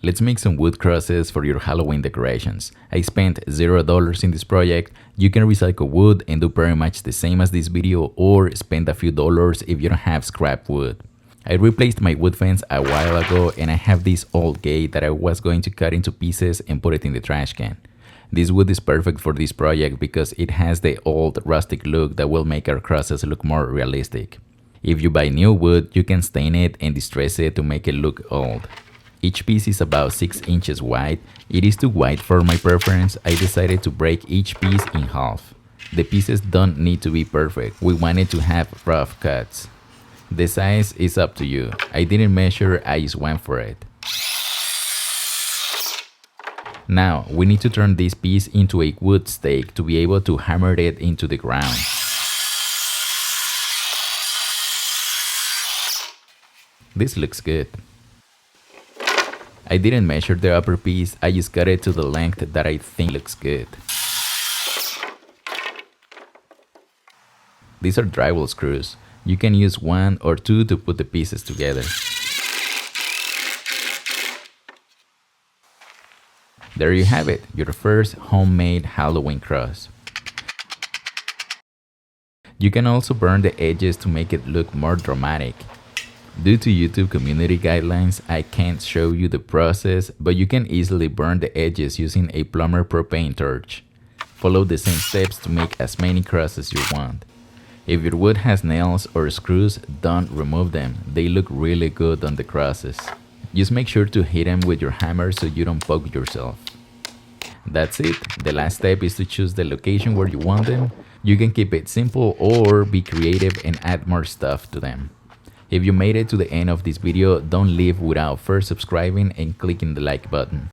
Let's make some wood crosses for your Halloween decorations. I spent $0 in this project. You can recycle wood and do pretty much the same as this video, or spend a few dollars if you don't have scrap wood. I replaced my wood fence a while ago, and I have this old gate that I was going to cut into pieces and put it in the trash can. This wood is perfect for this project because it has the old rustic look that will make our crosses look more realistic. If you buy new wood, you can stain it and distress it to make it look old. Each piece is about 6 inches wide. It is too wide for my preference. I decided to break each piece in half. The pieces don't need to be perfect. We wanted to have rough cuts. The size is up to you. I didn't measure, I just went for it. Now, we need to turn this piece into a wood stake to be able to hammer it into the ground. This looks good. I didn't measure the upper piece, I just cut it to the length that I think looks good. These are drywall screws. You can use 1 or 2 to put the pieces together. There you have it, your first homemade Halloween cross. You can also burn the edges to make it look more dramatic. Due to YouTube community guidelines, I can't show you the process, but you can easily burn the edges using a plumber propane torch. Follow the same steps to make as many crosses you want. If your wood has nails or screws, don't remove them. They look really good on the crosses. Just make sure to hit them with your hammer so you don't poke yourself. That's it. The last step is to choose the location where you want them. You can keep it simple or be creative and add more stuff to them. If you made it to the end of this video, don't leave without first subscribing and clicking the like button.